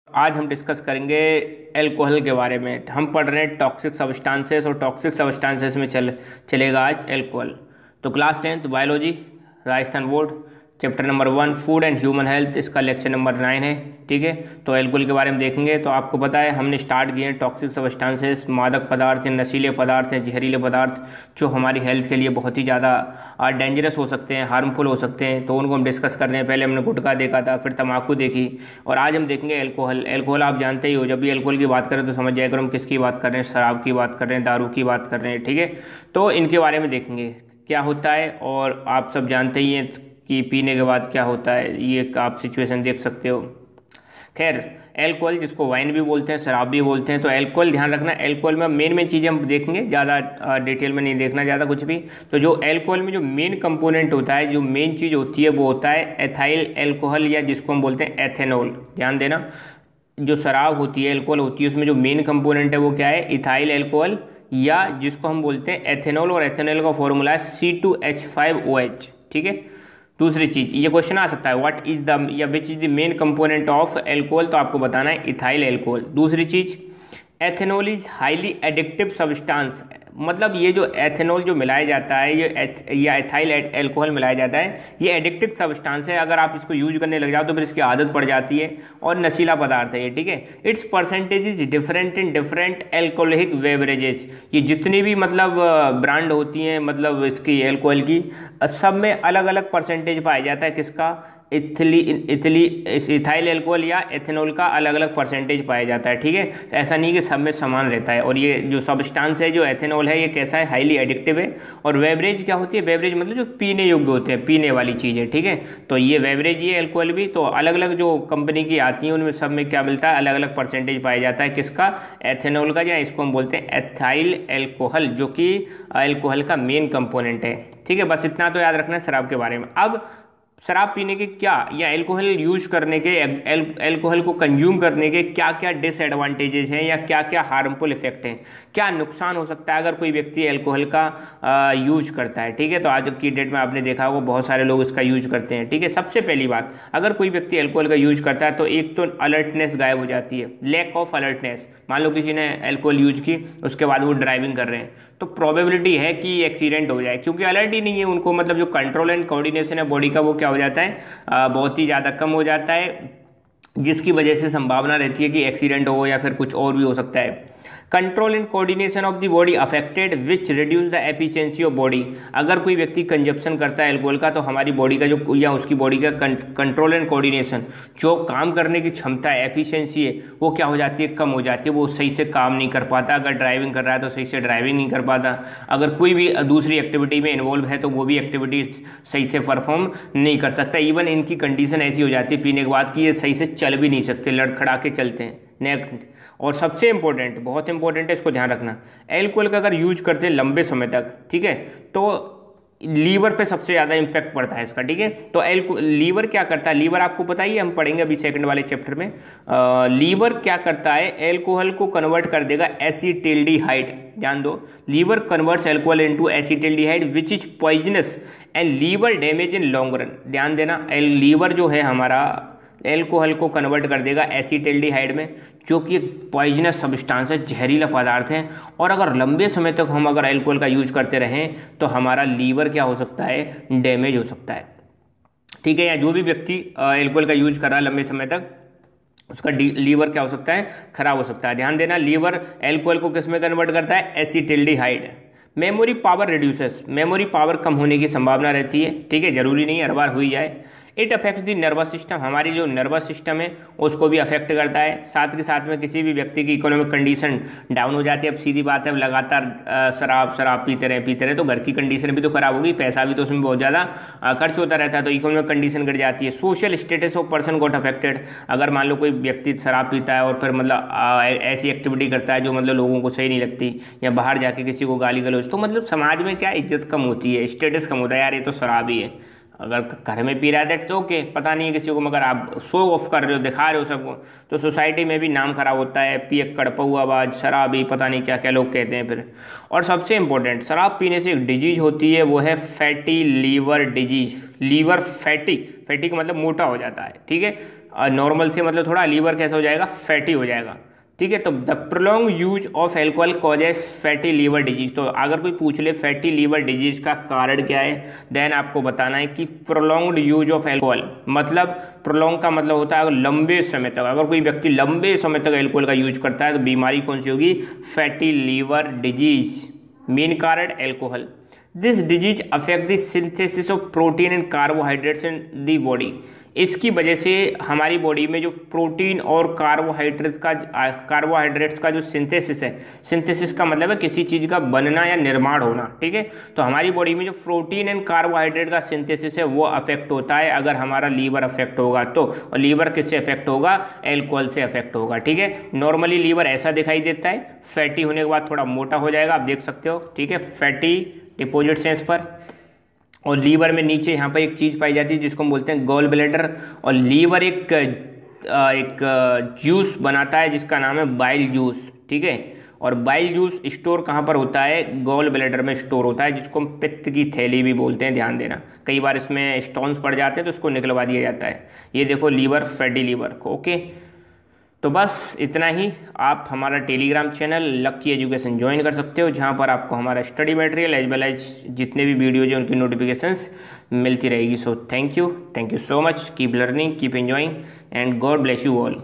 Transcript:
आज हम डिस्कस करेंगे एल्कोहल के बारे में। हम पढ़ रहे हैं टॉक्सिक सब्सटेंसेस और टॉक्सिक सब्सटेंसेस में चलेगा आज एल्कोहल। तो class 10th biology, Rajasthan board, chapter number 1 food and human health, इसका लेक्चर नंबर 9 है। ठीक है, तो एल्कोहल के बारे में देखेंगे। तो आपको पता है हमने स्टार्ट किए हैं टॉक्सिक सब्सटेंसेस, मादक पदार्थ हैं, नशीले पदार्थ हैं, जहरीले पदार्थ जो हमारी हेल्थ के लिए बहुत ही ज़्यादा डेंजरस हो सकते हैं, हार्मफुल हो सकते हैं। तो उनको हम डिस्कस कर रहे हैं। पहले हमने गुटखा देखा था, फिर तम्बाकू देखी, और आज हम देखेंगे एल्कोहल। एल्कोहल आप जानते ही हो, जब भी एल्कोहल की बात करें तो समझ जाएगा हम किसकी बात कर रहे हैं। शराब की बात कर रहे हैं, दारू की बात कर रहे हैं। ठीक है, तो इनके बारे में देखेंगे क्या होता है। और आप सब जानते ही हैं कि पीने के बाद क्या होता है, ये आप सिचुएशन देख सकते हो। खैर, एल्कोहल जिसको वाइन भी बोलते हैं, शराब भी बोलते हैं। तो एल्कोहल ध्यान रखना, एल्कोहल में मेन चीज़ें हम देखेंगे, ज़्यादा डिटेल में नहीं देखना ज़्यादा कुछ भी। तो जो एल्कोहल में जो मेन कंपोनेंट होता है, जो मेन चीज़ होती है, वो होता है एथाइल एल्कोहल, या जिसको हम बोलते हैं एथेनॉल। ध्यान देना, जो शराब होती है, एल्कोहल होती है, उसमें जो मेन कंपोनेंट है वो क्या है, इथाइल एल्कोहल, या जिसको हम बोलते हैं एथेनॉल। और एथेनॉल का फॉर्मूला है C2H5OH। ठीक है, दूसरी चीज, ये क्वेश्चन आ सकता है व्हाट इज द या which is the main component of alcohol, तो आपको बताना है इथाइल एल्कोहल। दूसरी चीज, ethanol is highly addictive substance. मतलब ये जो एथेनॉल जो मिलाया जाता है, या एथाइल एल्कोहल मिलाया जाता है, ये एडिक्टिव सब्सटेंस है। अगर आप इसको यूज करने लग जाओ तो फिर इसकी आदत पड़ जाती है, और नशीला पदार्थ है ये। ठीक है, it's percentage is different in different alcoholic beverages. ये जितनी भी मतलब ब्रांड होती हैं, मतलब इसकी एल्कोहल की, सब में अलग अलग परसेंटेज पाया जाता है। किसका, इथाइल एल्कोहल या एथेनॉल का अलग अलग परसेंटेज पाया जाता है। ठीक है, तो ऐसा नहीं कि सब में समान रहता है। और ये जो सब्सटेंस है, जो एथेनॉल है, ये कैसा है, हाईली एडिक्टिव है। और बेवरेज क्या होती है, बेवरेज मतलब जो पीने योग्य होते हैं, पीने वाली चीज़ें। ठीक है, तो ये बेवरेज, ये एल्कोहल भी, तो अलग अलग जो कंपनी की आती हैं उनमें सब में क्या मिलता है, अलग अलग परसेंटेज पाया जाता है। किसका, एथेनॉल का, या इसको हम बोलते हैं एथाइल एल्कोहल, जो कि एल्कोहल का मेन कंपोनेंट है। ठीक है, बस इतना तो याद रखना है शराब के बारे में। अब शराब पीने के क्या, या एल्कोहल यूज करने के, एल्कोहल को कंज्यूम करने के क्या क्या डिसएडवांटेजेस हैं, या क्या क्या हार्मफुल इफेक्ट हैं, क्या नुकसान हो सकता है अगर कोई व्यक्ति एल्कोहल का यूज करता है। ठीक है, तो आज की डेट में आपने देखा होगा बहुत सारे लोग इसका यूज करते हैं। ठीक है, सबसे पहली बात, अगर कोई व्यक्ति एल्कोहल का यूज करता है तो एक तो अलर्टनेस गायब हो जाती है, लैक ऑफ अलर्टनेस। मान लो किसी ने एल्कोहल यूज की, उसके बाद वो ड्राइविंग कर रहे हैं, तो प्रोबेबिलिटी है कि एक्सीडेंट हो जाए, क्योंकि अलर्ट ही नहीं है उनको। मतलब जो कंट्रोल एंड कोऑर्डिनेशन है बॉडी का, वो क्या हो जाता है, बहुत ही ज़्यादा कम हो जाता है, जिसकी वजह से संभावना रहती है कि एक्सीडेंट हो, या फिर कुछ और भी हो सकता है। Control and coordination of the body affected which reduce the efficiency of body. अगर कोई व्यक्ति कंजप्शन करता है एल्कोहल का, तो हमारी बॉडी का जो, या उसकी बॉडी का कंट्रोल एंड कोऑर्डिनेशन, जो काम करने की क्षमता है, एफिशिएंसी है, वो क्या हो जाती है, कम हो जाती है। वो सही से काम नहीं कर पाता। अगर ड्राइविंग कर रहा है तो सही से ड्राइविंग नहीं कर पाता। अगर कोई भी दूसरी एक्टिविटी में इन्वॉल्व है तो वो भी एक्टिविटी सही से परफॉर्म नहीं कर सकता। इवन इनकी कंडीशन ऐसी हो जाती है पीने के बाद कि ये सही से चल भी नहीं सकते, लड़खड़ा के चलते हैं। नेक्स्ट, और सबसे इंपॉर्टेंट, बहुत इंपॉर्टेंट है, इसको ध्यान रखना, एल्कोहल का अगर यूज करते हैं लंबे समय तक, ठीक है, तो लीवर पे सबसे ज़्यादा इंपैक्ट पड़ता है इसका। ठीक है, तो लीवर क्या करता है, लीवर आपको पता ही है, हम पढ़ेंगे अभी सेकंड वाले चैप्टर में। लीवर क्या करता है, एल्कोहल को कन्वर्ट कर देगा एसिटिल्डिहाइड। ध्यान दो, liver converts alcohol into acetaldehyde which is poisonous and liver damage in long run. ध्यान देना, लीवर जो है हमारा एल्कोहल को कन्वर्ट कर देगा एसिटिल्डिहाइड में, जो कि एक पॉइजनस सब्सटेंस है, जहरीला पदार्थ है। और अगर लंबे समय तक हम अगर एल्कोहल का यूज करते रहें तो हमारा लीवर क्या हो सकता है, डैमेज हो सकता है। ठीक है, या जो भी व्यक्ति एल्कोहल का यूज कर रहा है लंबे समय तक, उसका लीवर क्या हो सकता है, खराब हो सकता है। ध्यान देना, लीवर एल्कोहल को किस में कन्वर्ट करता है, acetaldehyde. Memory power reduces, memory power कम होने की संभावना रहती है। ठीक है, जरूरी नहीं हर बार हुई जाए। It affects the nervous system, हमारी जो नर्वस सिस्टम है उसको भी अफेक्ट करता है। साथ के साथ में किसी भी व्यक्ति की इकोनॉमिक कंडीशन डाउन हो जाती है। अब सीधी बात है, अब लगातार शराब पीते रहे तो घर की कंडीशन भी तो खराब होगी, पैसा भी तो उसमें बहुत ज़्यादा खर्च होता रहता है, तो इकोनॉमिक कंडीशन गिर जाती है। Social status of person got affected, अगर मान लो कोई व्यक्ति शराब पीता है और फिर मतलब ऐसी एक्टिविटी करता है जो मतलब लोगों को सही नहीं लगती, या बाहर जाके किसी को गाली गलौज, तो मतलब समाज में क्या इज्जत कम होती है, स्टेटस कम होता है, यार ये तो शराब ही है। अगर घर में पी रहा है दैट्स ओके, पता नहीं है किसी को, मगर आप शो ऑफ कर रहे हो, दिखा रहे हो सबको, तो सोसाइटी में भी नाम खराब होता है। पियक्कड़, पौआबाज, शराबी, पता नहीं क्या क्या लोग कहते हैं फिर। और सबसे इंपॉर्टेंट, शराब पीने से एक डिजीज होती है, वो है fatty liver disease. Liver fatty, fatty का मतलब मोटा हो जाता है। ठीक है, नॉर्मल से मतलब थोड़ा, लीवर कैसा हो जाएगा, फैटी हो जाएगा, ठीक है। तो the prolong use of alcohol causes fatty liver disease. तो अगर कोई पूछ ले फैटी लीवर डिजीज का कारण क्या है, देन आपको बताना है कि प्रोलॉन्ग्ड यूज ऑफ एल्कोहल, मतलब प्रोलॉन्ग का मतलब होता है लंबे समय तक, अगर कोई व्यक्ति लंबे समय तक एल्कोहल का यूज करता है तो बीमारी कौन सी होगी, फैटी लीवर डिजीज। मेन कारण alcohol. This disease affect the synthesis of protein and carbohydrates in the body. इसकी वजह से हमारी बॉडी में जो प्रोटीन और कार्बोहाइड्रेट्स का जो सिंथेसिस है, सिंथेसिस का मतलब है किसी चीज़ का बनना या निर्माण होना, ठीक है। तो हमारी बॉडी में जो प्रोटीन एंड कार्बोहाइड्रेट का सिंथेसिस है वो अफेक्ट होता है अगर हमारा लीवर अफेक्ट होगा तो। और लीवर किससे अफेक्ट होगा, एल्कोहल से अफेक्ट होगा, ठीक है। नॉर्मली लीवर ऐसा दिखाई देता है, फैटी होने के बाद थोड़ा मोटा हो जाएगा, आप देख सकते हो, ठीक है, फैटी डिपॉजिट्स हैं इस पर। और लीवर में नीचे यहाँ पर एक चीज़ पाई जाती है जिसको हम बोलते हैं गॉल ब्लैडर। और लीवर एक जूस बनाता है जिसका नाम है बाइल जूस, ठीक है। और बाइल जूस स्टोर कहाँ पर होता है, गॉल ब्लैडर में स्टोर होता है, जिसको हम पित्त की थैली भी बोलते हैं, ध्यान देना। कई बार इसमें स्टोन्स पड़ जाते हैं तो उसको निकलवा दिया जाता है। ये देखो लीवर, फैटी लीवर को, ओके। तो बस इतना ही। आप हमारा Telegram channel Lucky Education join कर सकते हो, जहाँ पर आपको हमारा study material as well as जितने भी वीडियोज हैं उनकी नोटिफिकेशंस मिलती रहेगी। So thank you so much, keep learning, keep enjoying and God bless you all.